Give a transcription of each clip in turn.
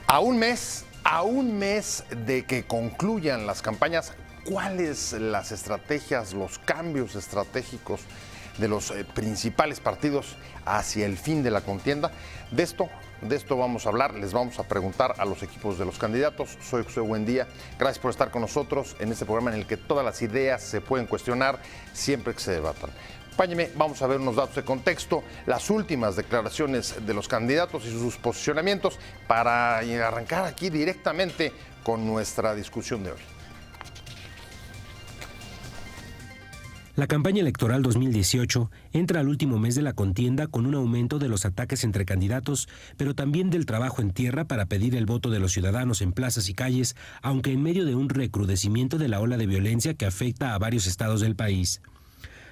A un mes de que concluyan las campañas, ¿cuáles las estrategias, los cambios estratégicos de los principales partidos hacia el fin de la contienda? De esto vamos a hablar, les vamos a preguntar a los equipos de los candidatos. Soy José Buendía, gracias por estar con nosotros en este programa en el que todas las ideas se pueden cuestionar siempre que se debatan. Acompáñenme, vamos a ver unos datos de contexto, las últimas declaraciones de los candidatos y sus posicionamientos para arrancar aquí directamente con nuestra discusión de hoy. La campaña electoral 2018 entra al último mes de la contienda con un aumento de los ataques entre candidatos, pero también del trabajo en tierra para pedir el voto de los ciudadanos en plazas y calles, aunque en medio de un recrudecimiento de la ola de violencia que afecta a varios estados del país.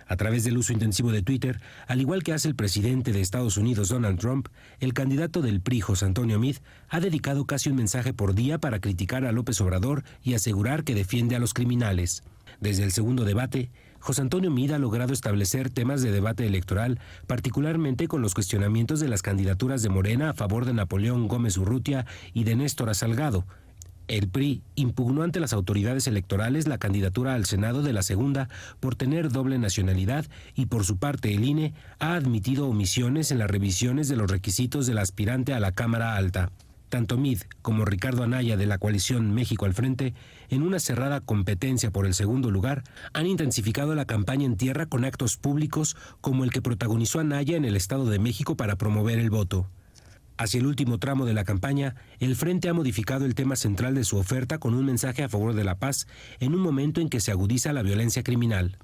A través del uso intensivo de Twitter, al igual que hace el presidente de Estados Unidos, Donald Trump, el candidato del PRI, José Antonio Meade, ha dedicado casi un mensaje por día para criticar a López Obrador y asegurar que defiende a los criminales. Desde el segundo debate, José Antonio Meade ha logrado establecer temas de debate electoral, particularmente con los cuestionamientos de las candidaturas de Morena a favor de Napoleón Gómez Urrutia y de Néstor Salgado. El PRI impugnó ante las autoridades electorales la candidatura al Senado de la segunda por tener doble nacionalidad y por su parte el INE ha admitido omisiones en las revisiones de los requisitos del aspirante a la Cámara Alta. Tanto Meade como Ricardo Anaya de la coalición México al Frente, en una cerrada competencia por el segundo lugar, han intensificado la campaña en tierra con actos públicos como el que protagonizó Anaya en el Estado de México para promover el voto. Hacia el último tramo de la campaña, el Frente ha modificado el tema central de su oferta con un mensaje a favor de la paz en un momento en que se agudiza la violencia criminal.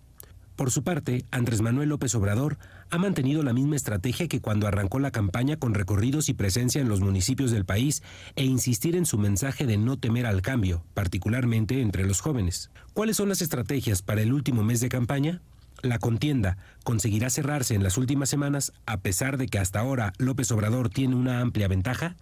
Por su parte, Andrés Manuel López Obrador ha mantenido la misma estrategia que cuando arrancó la campaña con recorridos y presencia en los municipios del país e insistir en su mensaje de no temer al cambio, particularmente entre los jóvenes. ¿Cuáles son las estrategias para el último mes de campaña? La contienda conseguirá cerrarse en las últimas semanas a pesar de que hasta ahora López Obrador tiene una amplia ventaja.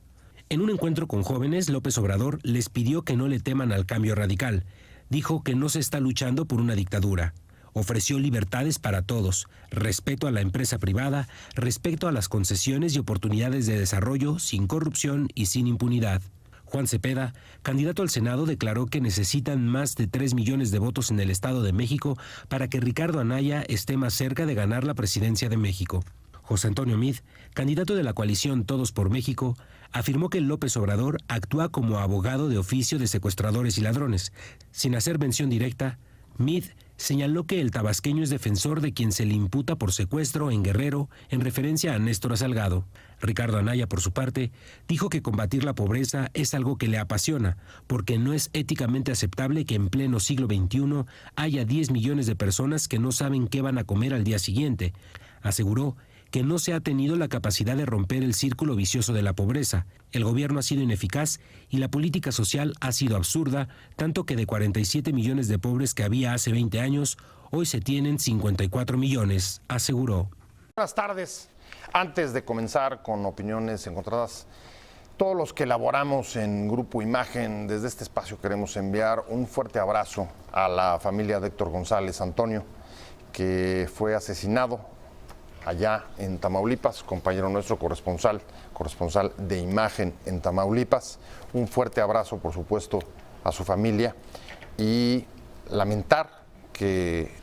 En un encuentro con jóvenes, López Obrador les pidió que no le teman al cambio radical. Dijo que no se está luchando por una dictadura. Ofreció libertades para todos, respeto a la empresa privada, respeto a las concesiones y oportunidades de desarrollo sin corrupción y sin impunidad. Juan Cepeda, candidato al Senado, declaró que necesitan más de 3 millones de votos en el Estado de México para que Ricardo Anaya esté más cerca de ganar la presidencia de México. José Antonio Meade, candidato de la coalición Todos por México, afirmó que López Obrador actúa como abogado de oficio de secuestradores y ladrones. Sin hacer mención directa, Meade señaló que el tabasqueño es defensor de quien se le imputa por secuestro en Guerrero, en referencia a Néstor Salgado. Ricardo Anaya, por su parte, dijo que combatir la pobreza es algo que le apasiona, porque no es éticamente aceptable que en pleno siglo XXI haya 10 millones de personas que no saben qué van a comer al día siguiente. Aseguró que no se ha tenido la capacidad de romper el círculo vicioso de la pobreza. El gobierno ha sido ineficaz y la política social ha sido absurda, tanto que de 47 millones de pobres que había hace 20 años, hoy se tienen 54 millones, aseguró. Buenas tardes. Antes de comenzar con opiniones encontradas, todos los que elaboramos en Grupo Imagen, desde este espacio queremos enviar un fuerte abrazo a la familia de Héctor González Antonio, que fue asesinado allá en Tamaulipas, compañero nuestro, corresponsal de Imagen en Tamaulipas. Un fuerte abrazo, por supuesto, a su familia y lamentar que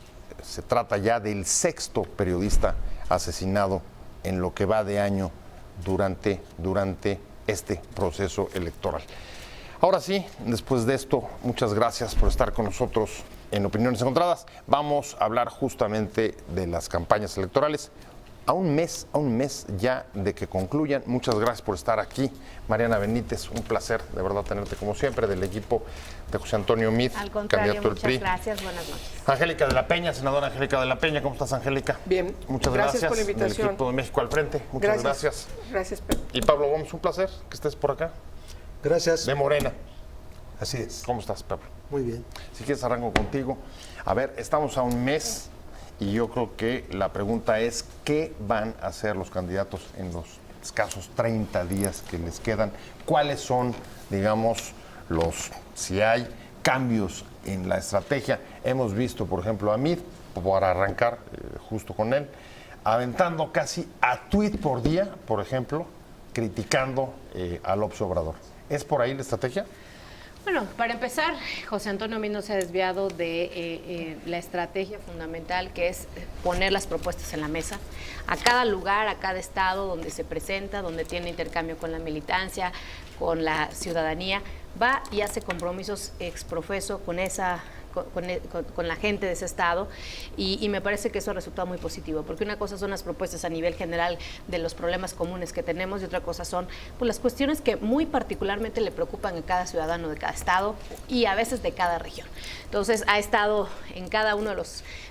se trata ya del 6º periodista asesinado en lo que va de año durante este proceso electoral. Ahora sí, después de esto, muchas gracias por estar con nosotros en Opiniones Encontradas. Vamos a hablar justamente de las campañas electorales. A un mes ya de que concluyan. Muchas gracias por estar aquí. Mariana Benítez, un placer de verdad tenerte como siempre, del equipo de José Antonio Meade, al contrario, candidato del PRI. Gracias, buenas noches. Angélica de la Peña, senadora Angélica de la Peña, ¿cómo estás, Angélica? Bien, muchas gracias por la invitación. Del equipo de México al Frente, muchas gracias. Gracias, Pedro. Y Pablo Gómez, un placer que estés por acá. Gracias. De Morena. Así es. ¿Cómo estás, Pablo? Muy bien. Si quieres arranco contigo. A ver, estamos a un mes y yo creo que la pregunta es ¿qué van a hacer los candidatos en los escasos 30 días que les quedan? ¿Cuáles son, digamos, si hay cambios en la estrategia? Hemos visto, por ejemplo, a Meade, para arrancar justo con él, aventando casi a tuit por día, por ejemplo, criticando a López Obrador. ¿Es por ahí la estrategia? Bueno, para empezar, José Antonio Meade no se ha desviado de la estrategia fundamental, que es poner las propuestas en la mesa. A cada lugar, a cada estado donde se presenta, donde tiene intercambio con la militancia, con la ciudadanía, va y hace compromisos exprofeso con la gente de ese estado y me parece que eso ha resultado muy positivo, porque una cosa son las propuestas a nivel general de los problemas comunes que tenemos y otra cosa son pues, las cuestiones que muy particularmente le preocupan a cada ciudadano de cada estado y a veces de cada región. Entonces ha estado en cada uno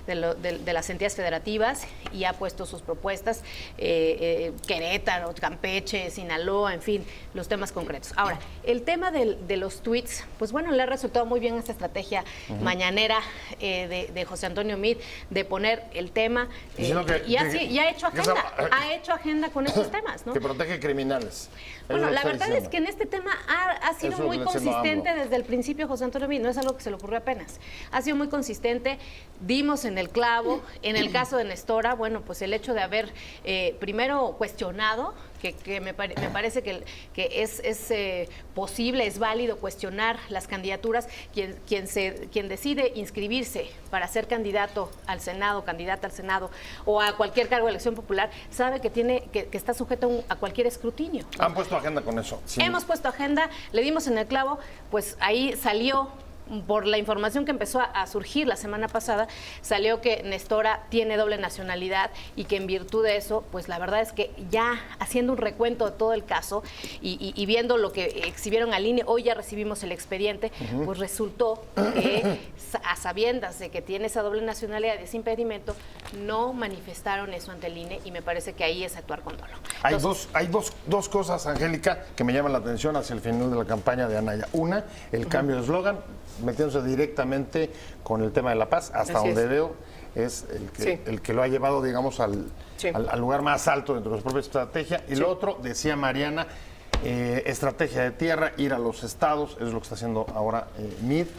de las entidades federativas y ha puesto sus propuestas, Querétaro, Campeche, Sinaloa, en fin, los temas concretos. Ahora, el tema de los tweets, pues bueno, le ha resultado muy bien esta estrategia mañanera de José Antonio Meade de poner el tema y ha hecho agenda con estos temas, ¿no? Que protege criminales. Bueno, la verdad es que en este tema ha sido muy consistente desde el principio José Antonio Meade, no es algo que se le ocurrió apenas. Ha sido muy consistente, dimos en el clavo, en el caso de Nestora, bueno, pues el hecho de haber primero cuestionado, que me parece que es posible, es válido cuestionar las candidaturas, quien decide inscribirse para ser candidato al Senado, candidata al Senado o a cualquier cargo de elección popular, sabe que está sujeto a cualquier escrutinio. ¿Han puesto agenda con eso? Sí. Hemos puesto agenda, le dimos en el clavo, pues ahí salió, por la información que empezó a surgir la semana pasada, salió que Nestora tiene doble nacionalidad y que en virtud de eso, pues la verdad es que ya haciendo un recuento de todo el caso y viendo lo que exhibieron al INE, hoy ya recibimos el expediente, pues resultó que a sabiendas de que tiene esa doble nacionalidad y ese impedimento, no manifestaron eso ante el INE y me parece que ahí es actuar con dolo. Entonces, hay dos cosas, Angélica, que me llaman la atención hacia el final de la campaña de Anaya. Una, el cambio de eslogan, metiéndose directamente con el tema de la paz, hasta Así donde es. veo es el que lo ha llevado, digamos, al lugar más alto dentro de su propia estrategia. Y lo otro, decía Mariana, estrategia de tierra, ir a los estados, es lo que está haciendo ahora Meade.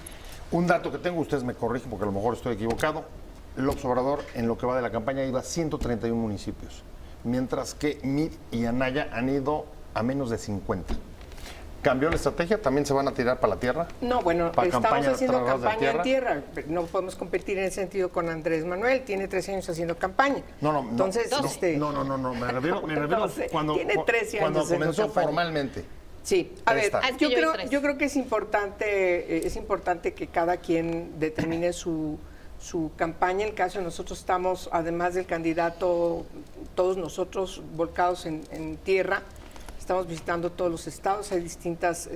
Un dato que tengo, ustedes me corrigen porque a lo mejor estoy equivocado, López Obrador en lo que va de la campaña iba a 131 municipios, mientras que Meade y Anaya han ido a menos de 50. ¿Cambió la estrategia? ¿También se van a tirar para la tierra? No, bueno, ¿Para estamos campaña haciendo tras ras de campaña en tierra. No podemos competir en ese sentido con Andrés Manuel. Tiene 13 años haciendo campaña. Entonces, No, me refiero cuando tiene 13 años haciendo comenzó campaña. formalmente. Sí, a ver, yo yo creo que es importante que cada quien determine su campaña. En el caso de nosotros estamos, además del candidato, todos nosotros volcados en tierra. Estamos visitando todos los estados, hay distintas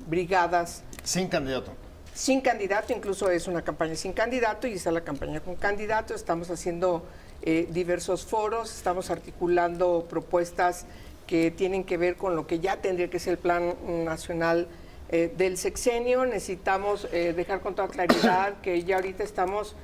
brigadas. Sin candidato. Sin candidato, incluso es una campaña sin candidato y está la campaña con candidato. Estamos haciendo diversos foros, estamos articulando propuestas que tienen que ver con lo que ya tendría que ser el plan nacional del sexenio. Necesitamos dejar con toda claridad que ya ahorita estamos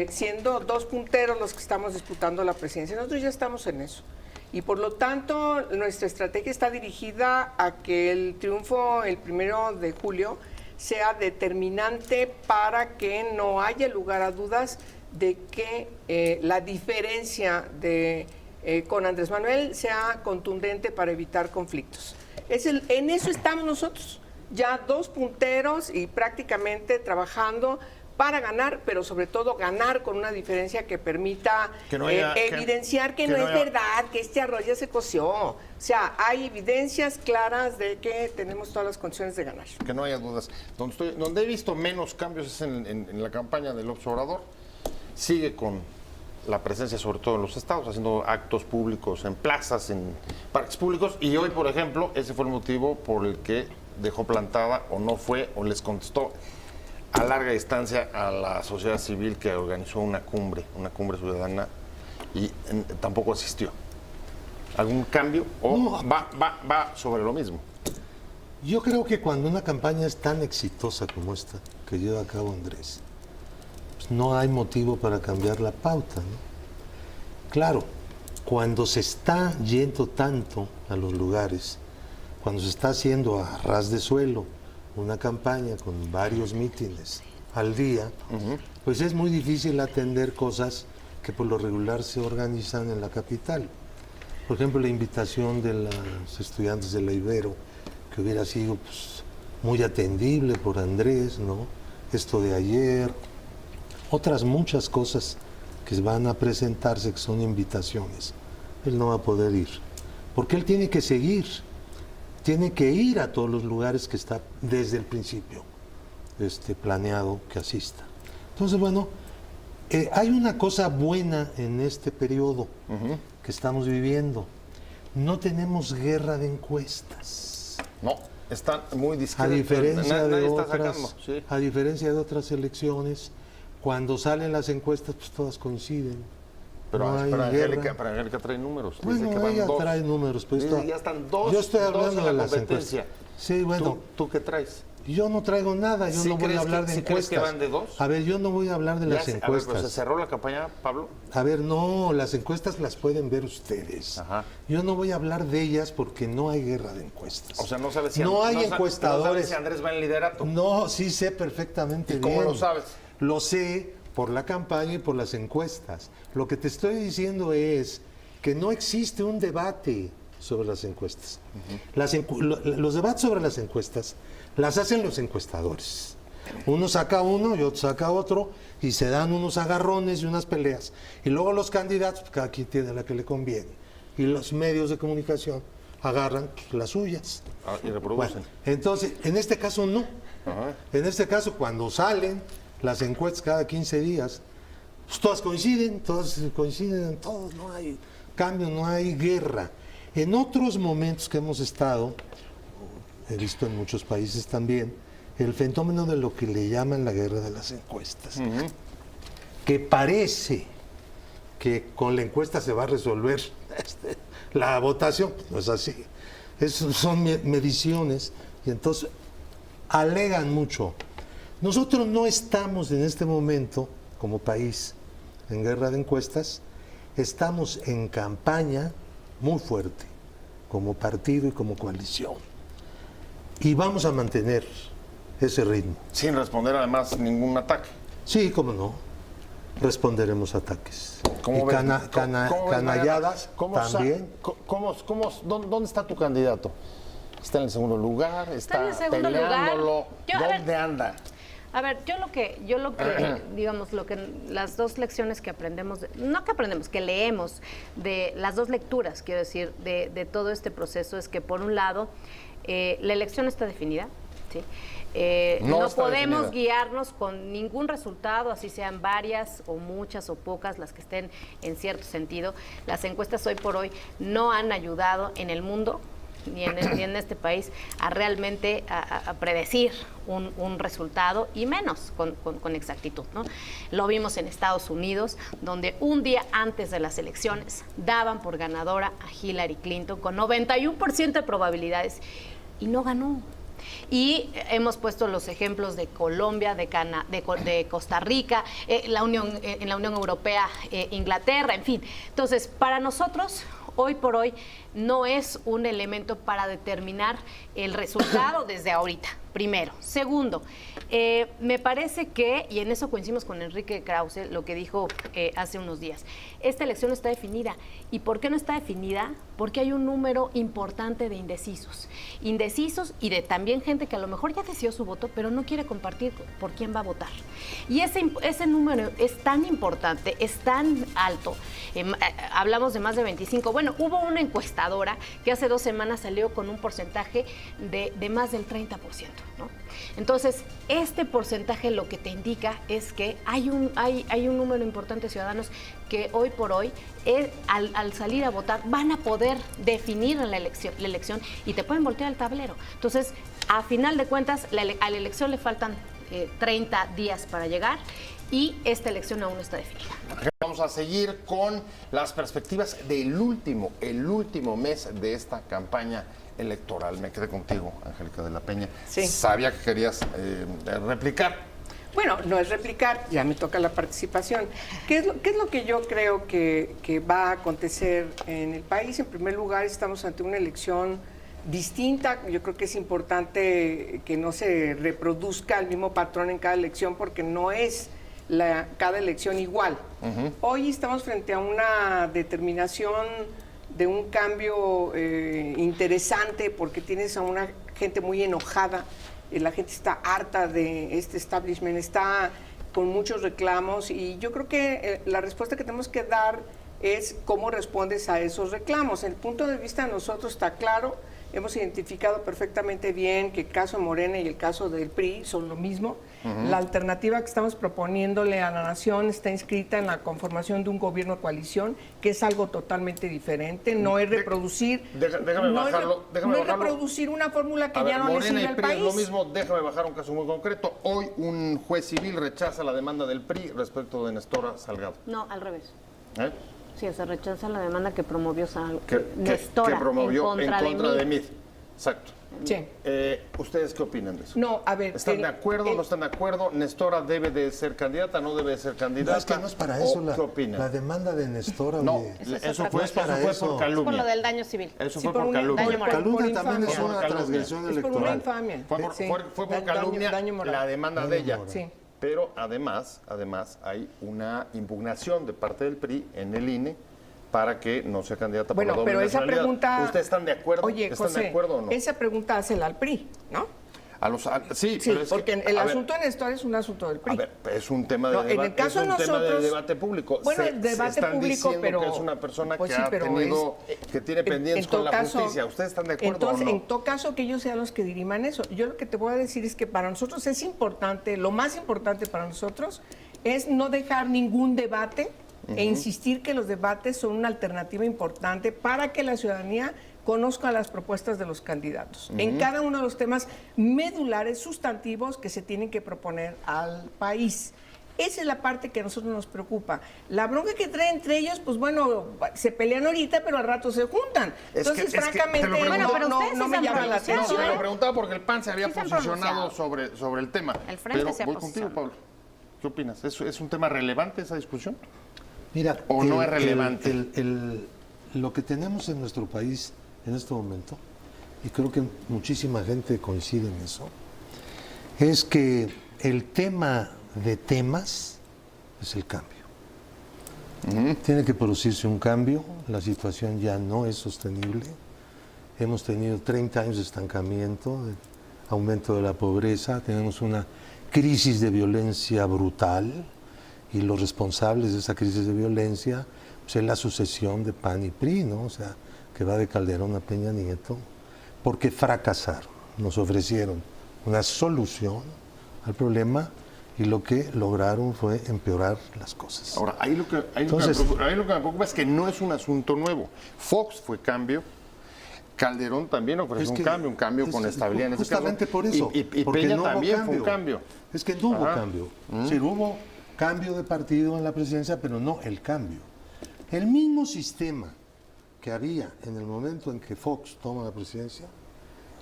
siendo dos punteros los que estamos disputando la presidencia. Nosotros ya estamos en eso. Y por lo tanto, nuestra estrategia está dirigida a que el triunfo el 1 de julio sea determinante para que no haya lugar a dudas de que la diferencia con Andrés Manuel sea contundente para evitar conflictos. En eso estamos nosotros, ya dos punteros y prácticamente trabajando para ganar, pero sobre todo ganar con una diferencia que permita evidenciar que no es verdad, que este arroz ya se coció. O sea, hay evidencias claras de que tenemos todas las condiciones de ganar. Que no haya dudas. Donde he visto menos cambios es en la campaña del López Obrador. Sigue con la presencia sobre todo en los estados, haciendo actos públicos en plazas, en parques públicos. Y hoy, por ejemplo, ese fue el motivo por el que dejó plantada o no fue o les contestó a larga distancia a la sociedad civil que organizó una cumbre ciudadana y tampoco asistió. ¿Algún cambio o va sobre lo mismo? Yo creo que cuando una campaña es tan exitosa como esta que lleva a cabo Andrés, pues no hay motivo para cambiar la pauta, ¿no? Claro, cuando se está yendo tanto a los lugares, cuando se está haciendo a ras de suelo una campaña con varios mítines al día, pues es muy difícil atender cosas que por lo regular se organizan en la capital. Por ejemplo, la invitación de los estudiantes de la Ibero, que hubiera sido pues, muy atendible por Andrés, ¿no? Esto de ayer, otras muchas cosas que van a presentarse que son invitaciones. Él no va a poder ir, porque él tiene que seguir, tiene que ir a todos los lugares que está desde el principio planeado que asista. Entonces, bueno, hay una cosa buena en este periodo que estamos viviendo. No tenemos guerra de encuestas. No, están muy discretos. A diferencia de otras elecciones, cuando salen las encuestas, pues todas coinciden. Pero, no hay Angélica trae números. Bueno, ella trae números. Pues ya están dos. Yo estoy hablando en de la las competencia. encuestas. Sí, bueno. ¿Tú qué traes? Yo no traigo nada, yo no voy a hablar de encuestas. ¿Crees que van de dos? A ver, yo no voy a hablar de las encuestas. A ver, pues, ¿se cerró la campaña, Pablo? A ver, no, las encuestas las pueden ver ustedes. Ajá. Yo no voy a hablar de ellas porque no hay guerra de encuestas. O sea, no sabes si no hay encuestadores. No sabes si Andrés va en liderato. No, sí sé perfectamente bien. ¿Y cómo lo sabes? Lo sé por la campaña y por las encuestas. Lo que te estoy diciendo es que no existe un debate sobre las encuestas. Los debates sobre las encuestas las hacen los encuestadores. Uno saca uno y otro saca otro y se dan unos agarrones y unas peleas. Y luego los candidatos, pues, cada quien tiene la que le conviene. Y los medios de comunicación agarran las suyas. Y reproducen. Bueno, entonces, en este caso no. Ajá. En este caso, cuando salen las encuestas cada 15 días, pues todas coinciden en todo, no hay cambio, no hay guerra. En otros momentos que hemos estado, he visto en muchos países también, el fenómeno de lo que le llaman la guerra de las encuestas, que parece que con la encuesta se va a resolver la votación, pues no es así. Son mediciones y entonces alegan mucho. Nosotros no estamos en este momento, como país, en guerra de encuestas, estamos en campaña muy fuerte, como partido y como coalición. Y vamos a mantener ese ritmo. Sin responder además ningún ataque. Sí, cómo no. Responderemos ataques. ¿Cómo y ves, canalladas también. ¿Dónde está tu candidato? ¿Está en el segundo lugar? Está en el segundo peleándolo? lugar. ¿Dónde anda? A ver, yo lo que digamos, las dos lecciones que aprendemos, que leemos de las dos lecturas, quiero decir, de todo este proceso, es que por un lado, la elección está definida, ¿sí? No podemos guiarnos con ningún resultado, así sean varias o muchas o pocas las que estén en cierto sentido. Las encuestas hoy por hoy no han ayudado en el mundo, ni en este país, a realmente a predecir un resultado, y menos con exactitud, ¿no? Lo vimos en Estados Unidos, donde un día antes de las elecciones daban por ganadora a Hillary Clinton con 91% de probabilidades y no ganó. Y hemos puesto los ejemplos de Colombia, de Costa Rica, en la Unión Europea, Inglaterra, en fin. Entonces, para nosotros, hoy por hoy, no es un elemento para determinar el resultado desde ahorita, primero. Segundo, me parece que, y en eso coincidimos con Enrique Krause, lo que dijo hace unos días, esta elección está definida. ¿Y por qué no está definida? Porque hay un número importante de indecisos. Indecisos y de también gente que a lo mejor ya decidió su voto, pero no quiere compartir por quién va a votar. Y ese número es tan importante, es tan alto. Hablamos de más de 25. Bueno, hubo una encuestadora que hace 2 semanas salió con un porcentaje de más del 30%, ¿no? Entonces, este porcentaje lo que te indica es que hay un número importante de ciudadanos que hoy por hoy, al salir a votar, van a poder definir la elección y te pueden voltear el tablero. Entonces, a final de cuentas, a la elección le faltan 30 días para llegar y esta elección aún no está definida. Vamos a seguir con las perspectivas del último mes de esta campaña electoral. Me quedé contigo, Angélica de la Peña. Sí. Sabía que querías replicar. Bueno, no es replicar, ya me toca la participación. ¿Qué es lo que yo creo que va a acontecer en el país? En primer lugar, estamos ante una elección distinta. Yo creo que es importante que no se reproduzca el mismo patrón en cada elección, porque no es cada elección igual. Hoy estamos frente a una determinación de un cambio interesante, porque tienes a una gente muy enojada la gente está harta de este establishment, está con muchos reclamos y yo creo que la respuesta que tenemos que dar es cómo respondes a esos reclamos. El punto de vista de nosotros está claro, hemos identificado perfectamente bien que el caso de Morena y el caso del PRI son lo mismo. La alternativa que estamos proponiéndole a la nación está inscrita en la conformación de un gobierno de coalición, que es algo totalmente diferente, no es reproducir, Déjame bajarlo. reproducir una fórmula que ya no le sirve al PRI país. es lo mismo, déjame bajar un caso muy concreto. Hoy un juez civil rechaza la demanda del PRI respecto de Nestora Salgado. No, al revés. ¿Eh? Sí, se rechaza la demanda que promovió Que Nestora promovió en contra de Mid. Exacto. Sí. ¿Ustedes qué opinan de eso? No, a ver. ¿Están de acuerdo? ¿No están de acuerdo? ¿Nestora debe de ser candidata? ¿No debe de ser candidata? No, es que no es para eso ¿Qué opinan? la demanda de Nestora. No, oye, eso fue por calumnia. Es por lo del daño civil. Eso Sí, fue por por una- calumnia. daño moral. Calumnia también es Por una calumnia. transgresión Es por una electoral. infamia. Fue por Daño- calumnia daño moral. la demanda Daño de ella. moral. Sí. Pero además hay una impugnación de parte del PRI en el INE para que no sea candidata Bueno, por la doble pero esa nacionalidad. pregunta... ¿Ustedes están de acuerdo? Oye, ¿Están José, de acuerdo o no? esa pregunta hácela al PRI, ¿no? Sí, Sí, pero es porque que, el a ver, asunto de Nestor es un asunto del PRI. A ver, es un tema de No, en debate, el caso es un de tema de nosotros- debate público. Bueno, Se- el debate se están público, diciendo pero... que es una persona pues que sí, ha pero tenido, que tiene pendientes en con todo la caso, justicia. ¿Ustedes están de acuerdo entonces, o no? en todo caso, que ellos sean los que diriman eso. Yo lo que te voy a decir es que para nosotros es importante, lo más importante para nosotros es no dejar ningún debate e insistir que los debates son una alternativa importante para que la ciudadanía conozca las propuestas de los candidatos en cada uno de los temas medulares, sustantivos que se tienen que proponer al país. Esa es la parte que a nosotros nos preocupa. La bronca que traen entre ellos, pues bueno, se pelean ahorita, pero al rato se juntan. Entonces, francamente, te lo pregunto. Bueno, pero no, ustedes no sí me se han llama la pronunciado, No, atención. te lo preguntaba porque el PAN se había Sí se han posicionado pronunciado. sobre el tema. El Frente Pero se ha voy contigo, posicionado. Pablo. ¿Qué opinas? ¿Es un tema relevante esa discusión? Mira, ¿O no es relevante? Lo que tenemos en nuestro país en este momento, y creo que muchísima gente coincide en eso, es que el tema de temas es el cambio. Tiene que producirse un cambio, la situación ya no es sostenible. Hemos tenido 30 años de estancamiento, de aumento de la pobreza, tenemos una crisis de violencia brutal y los responsables de esa crisis de violencia pues, es la sucesión de PAN y PRI, ¿no? O sea, que va de Calderón a Peña Nieto, porque fracasaron, nos ofrecieron una solución al problema y lo que lograron fue empeorar las cosas. Ahora, ahí lo que me preocupa es que no es un asunto nuevo. Fox fue cambio. Calderón también ofreció Es un que cambio es con estabilidad en ese caso. justamente por eso. Y porque Peña no hubo también fue cambio. un cambio. Es que no hubo Ajá. cambio. Sí, hubo cambio de partido en la presidencia, pero no el cambio. El mismo sistema que había en el momento en que Fox toma la presidencia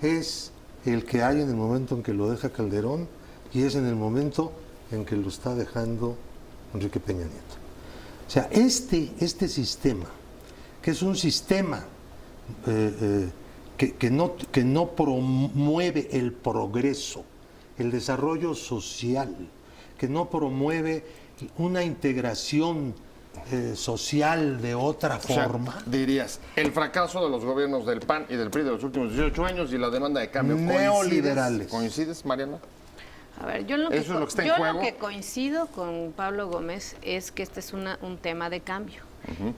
es el que hay en el momento en que lo deja Calderón y es en el momento en que lo está dejando Enrique Peña Nieto. O sea, este sistema, que es un sistema que no promueve el progreso, el desarrollo social, que no promueve una integración social de otra O sea, forma. dirías, el fracaso de los gobiernos del PAN y del PRI de los últimos 18 años y la demanda de cambio. Neoliberales. ¿Coincides, Mariana? A ver, yo en lo que, Eso es lo que está en yo juego. lo que coincido con Pablo Gómez es que este es un tema de cambio.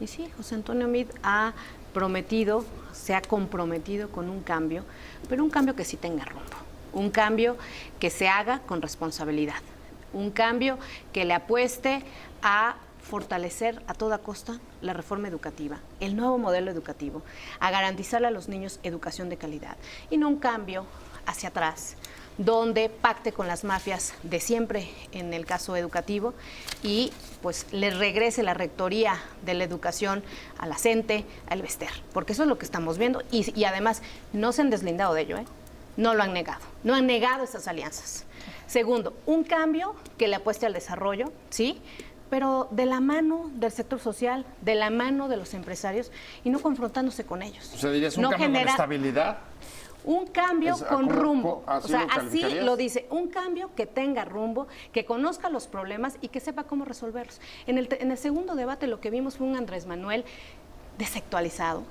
Y sí, José Antonio Meade ha prometido, se ha comprometido con un cambio, pero un cambio que sí tenga rumbo, un cambio que se haga con responsabilidad, un cambio que le apueste a fortalecer a toda costa la reforma educativa, el nuevo modelo educativo, a garantizarle a los niños educación de calidad y no un cambio hacia atrás, donde pacte con las mafias de siempre en el caso educativo y pues le regrese la rectoría de la educación a la CENTE, al Bester, porque eso es lo que estamos viendo y además no se han deslindado de ello, no lo han negado, no han negado estas alianzas. Segundo, un cambio que le apueste al desarrollo, ¿sí?, pero de la mano del sector social, de la mano de los empresarios y no confrontándose con ellos. O sea, dirías un No cambio con genera- estabilidad. Un cambio con ¿cómo- rumbo. así O sea, lo así calificarías? lo dice. Un cambio que tenga rumbo, que conozca los problemas y que sepa cómo resolverlos. En el segundo debate lo que vimos fue un Andrés Manuel desactualizado,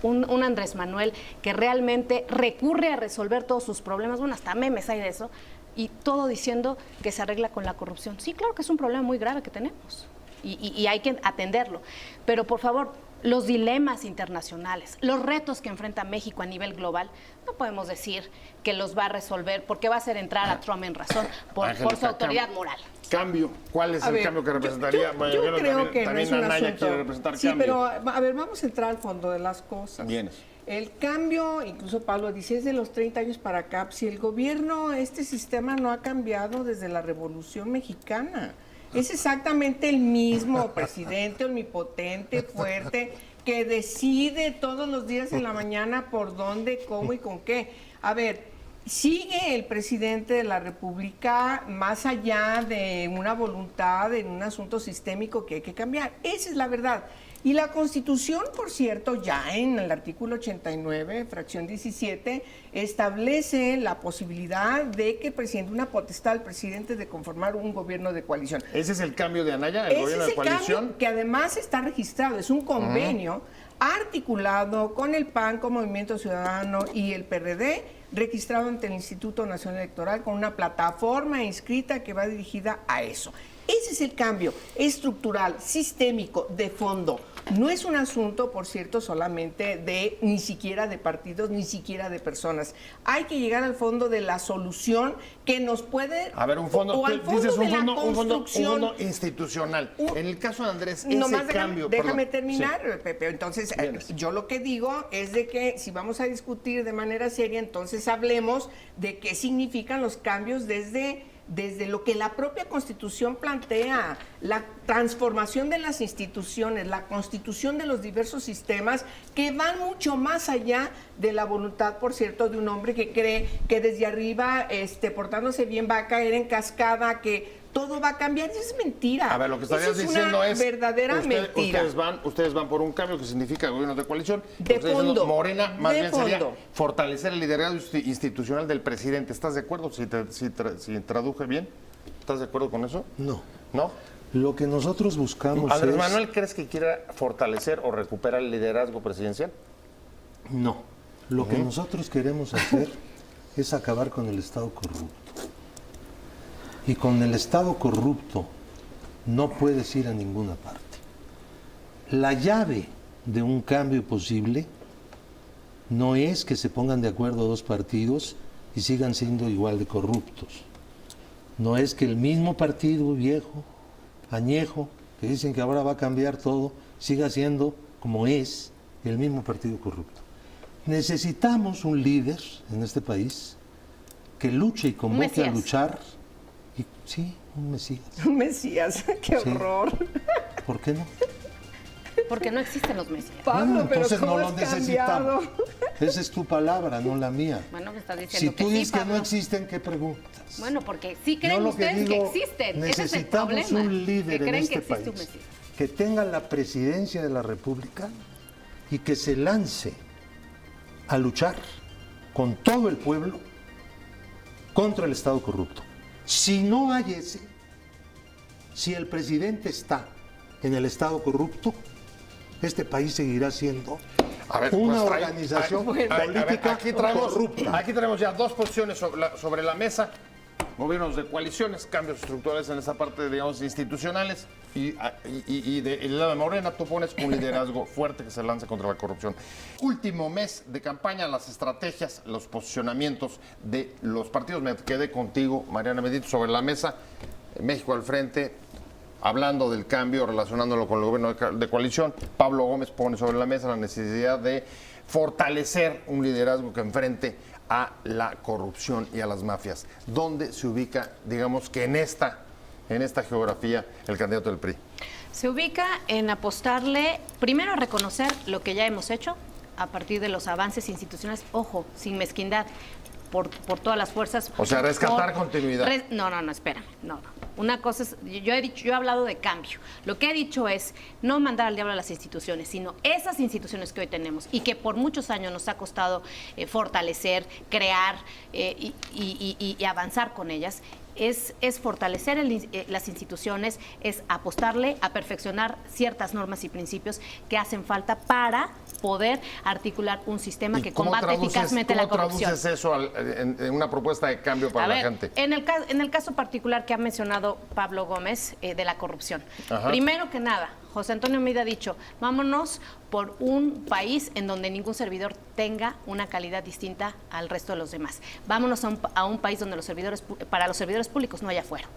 un Andrés Manuel que realmente recurre a resolver todos sus problemas, bueno, hasta memes hay de eso, y todo diciendo que se arregla con la corrupción. Sí, claro que es un problema muy grave que tenemos y hay que atenderlo, pero por favor, los dilemas internacionales, los retos que enfrenta México a nivel global, no podemos decir que los va a resolver porque va a hacer entrar a Trump en razón por su autoridad moral. Cambio, ¿cuál es el cambio que representaría? Yo creo que no es un Anaya asunto. quiere representar Sí, cambio. pero a ver, vamos a entrar al fondo de las cosas. Vienes. El cambio, incluso Pablo dice, es de los 30 años para acá. Si el gobierno, este sistema no ha cambiado desde la Revolución Mexicana. Es exactamente el mismo presidente omnipotente, fuerte, que decide todos los días en la mañana por dónde, cómo y con qué. A ver, sigue el presidente de la República más allá de una voluntad en un asunto sistémico que hay que cambiar. Esa es la verdad. Y la Constitución, por cierto, ya en el artículo 89, fracción 17, establece la posibilidad de que el presidente, una potestad al presidente de conformar un gobierno de coalición. ¿Ese es el cambio de Anaya, el Ese gobierno es de el coalición? cambio que además está registrado, es un convenio articulado con el PAN, con Movimiento Ciudadano y el PRD, registrado ante el Instituto Nacional Electoral con una plataforma inscrita que va dirigida a eso. Ese es el cambio estructural, sistémico, de fondo. No es un asunto, por cierto, solamente de ni siquiera de partidos, ni siquiera de personas. Hay que llegar al fondo de la solución que nos puede... A ver, un fondo, o al tú dices fondo de la un fondo construcción. institucional. En el caso de Andrés, Nomás ese cambio... déjame perdón. terminar, Sí. Pepe. Entonces, Vienes. yo lo que digo es de que si vamos a discutir de manera seria, entonces hablemos de qué significan los cambios desde lo que la propia Constitución plantea, la transformación de las instituciones, la constitución de los diversos sistemas que van mucho más allá de la voluntad, por cierto, de un hombre que cree que desde arriba, portándose bien, va a caer en cascada, que todo va a cambiar. Eso es mentira. A ver, lo que estarías Eso es diciendo una es... verdadera mentira. Ustedes van por un cambio que significa gobierno de coalición. De Ustedes diciendo, fondo. Morena, más De bien sería fondo. fortalecer el liderazgo institucional del presidente. ¿Estás de acuerdo? Si traduje bien, ¿estás de acuerdo con eso? No. ¿No? Lo que nosotros buscamos ¿Andrés es... Manuel crees que quiera fortalecer o recuperar el liderazgo presidencial? No. Lo que nosotros queremos hacer es acabar con el Estado corrupto. Y con el Estado corrupto no puedes ir a ninguna parte. La llave de un cambio posible no es que se pongan de acuerdo dos partidos y sigan siendo igual de corruptos. No es que el mismo partido viejo, añejo, que dicen que ahora va a cambiar todo, siga siendo como es el mismo partido corrupto. Necesitamos un líder en este país que luche y convoque a Mesías. luchar. Y, sí, un Mesías. Mesías, qué Sí. horror. ¿Por qué no? Porque no existen los mesías. Pablo, Bueno, pero entonces ¿cómo no lo has cambiado? necesitamos. Esa es tu palabra, no la mía. Bueno, me estás Si diciendo tú que sí, dices que no Pablo. existen, ¿qué preguntas? Bueno, porque sí Yo creen lo ustedes que digo, existen. Ese es el necesitamos problema. un líder que en creen este que existe un país Mesías. que tenga la presidencia de la República y que se lance a luchar con todo el pueblo contra el Estado corrupto. Si no hay ese, si el presidente está en el Estado corrupto, este país seguirá siendo A ver, una pues trae- organización a ver, política corrupta. aquí traemos ya dos posiciones sobre la mesa. Gobiernos de coaliciones, cambios estructurales en esa parte, digamos, institucionales. Y del lado de Morena, tú pones un liderazgo fuerte que se lance contra la corrupción. Último mes de campaña, las estrategias, los posicionamientos de los partidos. Me quedé contigo, Mariana Medito, sobre la mesa. México al frente, hablando del cambio, relacionándolo con el gobierno de coalición. Pablo Gómez pone sobre la mesa la necesidad de fortalecer un liderazgo que enfrente a la corrupción y a las mafias. ¿Dónde se ubica, digamos que en esta geografía, el candidato del PRI? Se ubica en apostarle, primero a reconocer lo que ya hemos hecho a partir de los avances institucionales, ojo, sin mezquindad, por todas las fuerzas. O sea, rescatar continuidad. No, espérame, no. Una cosa es, yo he hablado de cambio. Lo que he dicho es no mandar al diablo a las instituciones, sino esas instituciones que hoy tenemos y que por muchos años nos ha costado fortalecer, crear y avanzar con ellas. Es fortalecer las instituciones, es apostarle a perfeccionar ciertas normas y principios que hacen falta para poder articular un sistema ¿Y que cómo combate eficazmente la corrupción. ¿Cómo traduces eso en una propuesta de cambio para A la ver, gente? en el caso particular que ha mencionado Pablo Gómez de la corrupción. Ajá. Primero que nada, José Antonio Meade ha dicho, vámonos por un país en donde ningún servidor tenga una calidad distinta al resto de los demás. Vámonos a un país donde para los servidores públicos no haya fuero.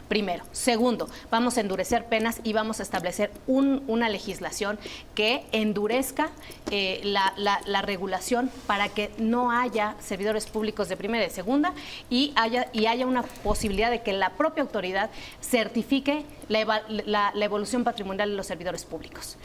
Primero. Segundo, vamos a endurecer penas y vamos a establecer una legislación que endurezca la regulación para que no haya servidores públicos de primera y de segunda y haya una posibilidad de que la propia autoridad certifique la evolución patrimonial de los servidores públicos.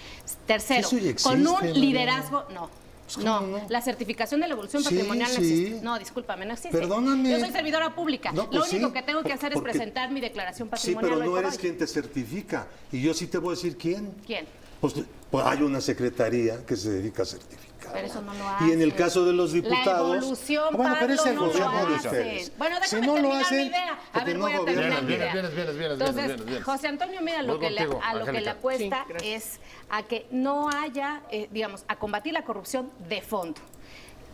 Tercero, Eso ya existe, con un Mariana. liderazgo, no. Pues, No, ¿cómo no? la certificación de la evolución Sí, patrimonial no sí. existe. No, discúlpame, no existe. Perdóname. Yo soy servidora pública. No, Lo pues único sí, que tengo que hacer es porque- presentar mi declaración Sí, patrimonial. pero hoy no por eres hoy. quien te certifica. Y yo sí te voy a decir quién. ¿Quién? Pues hay una secretaría que se dedica a certificar. Pero eso no lo Y en el hacen. caso de los La diputados. evolución, bueno, pero Pablo, esa no lo evolución de hacen. ustedes. Bueno, déjame Si no lo terminar mi hacen, idea. A porque ver, no voy a terminar gobiernan mi bien. idea. Entonces, vienes. José Antonio Meade Voy contigo, a lo que le Angélica. apuesta Sí, gracias. es a que no haya, digamos, a combatir la corrupción de fondo.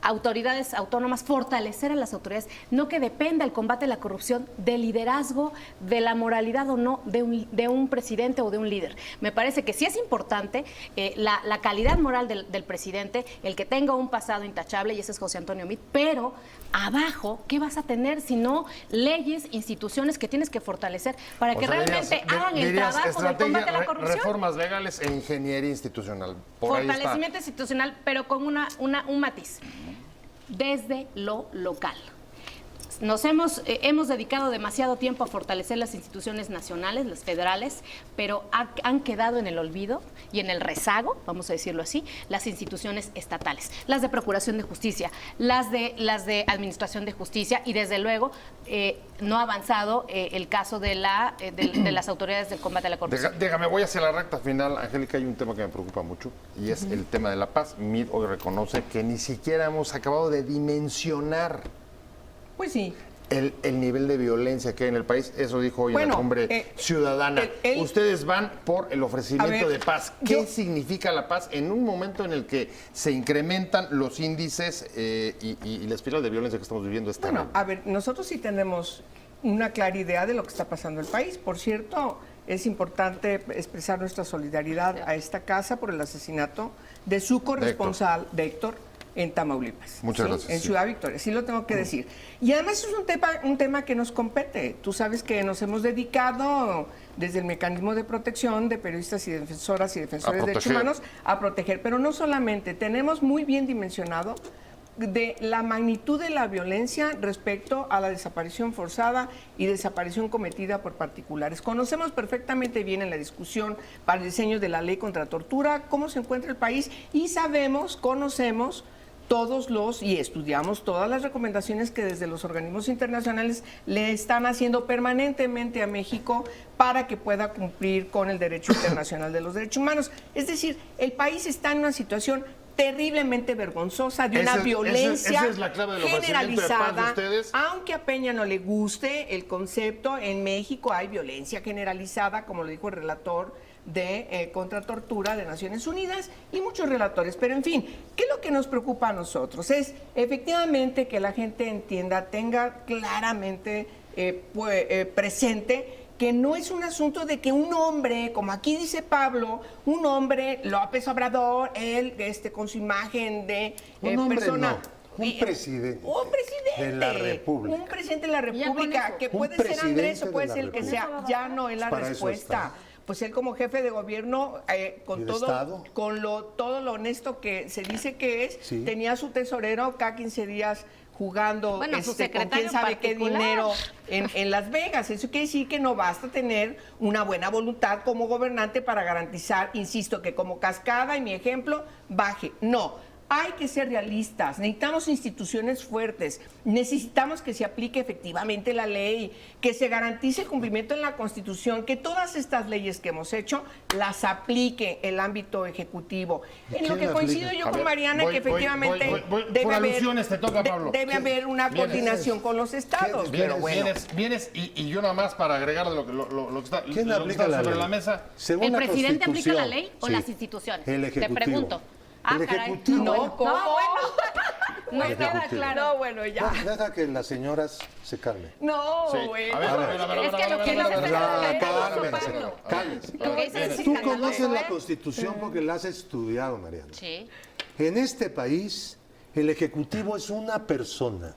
Autoridades autónomas, fortalecer a las autoridades, no que dependa el combate a la corrupción del liderazgo, de la moralidad o no de un presidente o de un líder. Me parece que sí es importante la calidad moral del presidente, el que tenga un pasado intachable, y ese es José Antonio Meade, pero abajo, ¿qué vas a tener si no leyes, instituciones que tienes que fortalecer para que realmente hagan el trabajo del combate a la corrupción? Reformas legales e ingeniería institucional. Por ahí está. Fortalecimiento institucional, pero con un matiz. Desde lo local. Hemos dedicado demasiado tiempo a fortalecer las instituciones nacionales, las federales, pero han quedado en el olvido y en el rezago, vamos a decirlo así, las instituciones estatales, las de Procuración de Justicia, las de Administración de Justicia y desde luego no ha avanzado el caso de las autoridades del combate a la corrupción. Déjame, voy hacia la recta final. Angélica, hay un tema que me preocupa mucho y es el tema de la paz. Meade hoy reconoce que ni siquiera hemos acabado de dimensionar Pues sí. el nivel de violencia que hay en el país. Eso dijo hoy en la Bueno, cumbre ciudadana. Ustedes van por el ofrecimiento de paz. ¿Qué significa la paz en un momento en el que se incrementan los índices y la espiral de violencia que estamos viviendo? Bueno, a ver, nosotros sí tenemos una clara idea de lo que está pasando en el país. Por cierto, es importante expresar nuestra solidaridad a esta casa por el asesinato de su corresponsal, de Héctor, en Tamaulipas. Muchas ¿sí? gracias. En Ciudad Victoria, sí lo tengo que decir. Y además es un tema que nos compete. Tú sabes que nos hemos dedicado desde el mecanismo de protección de periodistas y defensoras y defensores de derechos humanos a proteger, pero no solamente, tenemos muy bien dimensionado de la magnitud de la violencia respecto a la desaparición forzada y desaparición cometida por particulares. Conocemos perfectamente bien en la discusión para el diseño de la ley contra tortura cómo se encuentra el país y conocemos y estudiamos todas las recomendaciones que desde los organismos internacionales le están haciendo permanentemente a México para que pueda cumplir con el derecho internacional de los derechos humanos. Es decir, el país está en una situación terriblemente vergonzosa de una violencia esa es la clave del ofrecimiento de paz de generalizada. ustedes. Aunque a Peña no le guste el concepto, en México hay violencia generalizada, como lo dijo el relator de contra tortura de Naciones Unidas y muchos relatores. Pero en fin, ¿qué es lo que nos preocupa a nosotros? Es efectivamente que la gente entienda, tenga claramente presente que no es un asunto de que un hombre, como aquí dice Pablo, un hombre, López Obrador, él con su imagen de Un hombre persona... no, un presidente. Un presidente. De la República. Un presidente de la Ya con República, eso. que Un puede ser Andrés presidente o puede de la ser el que sea. República. Ya no es la Para eso respuesta. está. Pues él como jefe de gobierno, ¿Y con de todo, Estado? todo lo honesto que se dice que es, Sí. tenía su tesorero cada 15 días jugando Bueno, su con secretario quién sabe qué particular. dinero en Las Vegas. Eso quiere decir que no basta tener una buena voluntad como gobernante para garantizar, insisto, que como cascada, en mi ejemplo, baje. No. Hay que ser realistas, necesitamos instituciones fuertes, necesitamos que se aplique efectivamente la ley, que se garantice el cumplimiento en la Constitución, que todas estas leyes que hemos hecho las aplique el ámbito ejecutivo. En lo quién que las coincido aplica? yo A con ver, Mariana, voy, que efectivamente voy. debe Por haber, alusiones te toca, Pablo. debe haber una coordinación con los estados. Pero bueno. Vienes y yo nada más para agregar lo que está, ¿Quién lo que aplica está la sobre ley? la mesa. Según ¿El la presidente aplica Constitución, la ley o sí. las instituciones? El Te Ejecutivo. pregunto. Ah, El caray. Ejecutivo. No, ¿cómo? No, bueno. No El queda Ejecutivo. claro. No, bueno, ya. Deja que las señoras se calmen. No, Sí. bueno. A ver, Es que lo que no se Cálmense, está cálmense. Lo que dice es Tú que conoces la ¿eh? Constitución porque la has estudiado, Mariana. Sí. En este país, el Ejecutivo es una persona.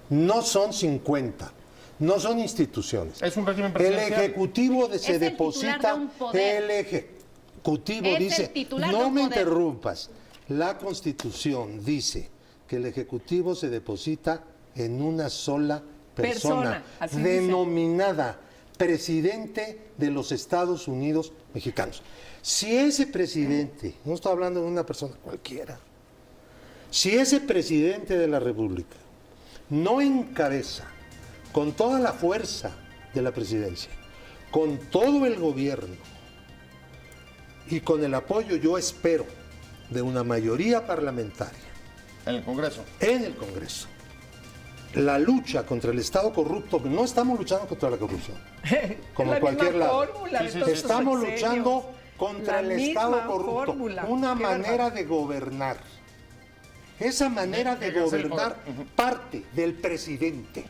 No son 50. No son instituciones. Es un régimen El presidencial. Ejecutivo se Es el deposita. titular de un poder. El Ejecutivo Es el dice. titular de No un me poder. interrumpas. La Constitución dice que el Ejecutivo se deposita en una sola persona, Así dice. denominada presidente de los Estados Unidos mexicanos. Si ese presidente, no estoy hablando de una persona cualquiera, si ese presidente de la República no encabeza con toda la fuerza de la presidencia, con todo el gobierno y con el apoyo, yo espero, de una mayoría parlamentaria En el Congreso. en el Congreso, la lucha contra el Estado corrupto, no estamos luchando contra la corrupción, como Es en la cualquier misma lado. fórmula de Sí, sí, todos sí. estos Estamos sexenios. luchando contra La el Estado misma corrupto, fórmula. una Qué manera bárbaro. de gobernar. Esa manera de Déjase el gobernar poder. parte del presidente.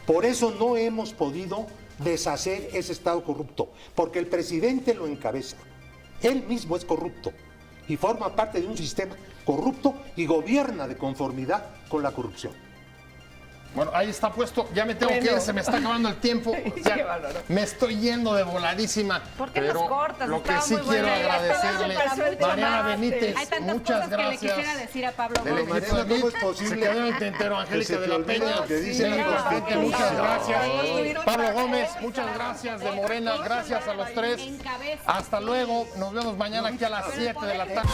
Por eso no hemos podido deshacer ese Estado corrupto, porque el presidente lo encabeza. Él mismo es corrupto y forma parte de un sistema corrupto y gobierna de conformidad con la corrupción. Bueno, ahí está puesto. Ya me tengo que Bueno. ir, se me está acabando el tiempo. Ya Qué bárbaro. me estoy yendo de voladísima. ¿Por qué pero nos cortas? Lo que Estaba sí muy quiero buena. agradecerle, Ya estaba súper Mariana tomate. Benítez, Hay tantas muchas cosas que le gracias. quisiera decir a Pablo Del Gómez. equipo de Mariana, ¿cómo es MIT, posible se quedó en el tintero Angélica se de te la olvide Peña. lo que dice de la la Constitución, Constitución? muchas gracias. Ay. Pablo Gómez, muchas gracias. De Morena, gracias a los tres. Encabeza. Hasta luego. Nos vemos mañana aquí a las 7 de la tarde.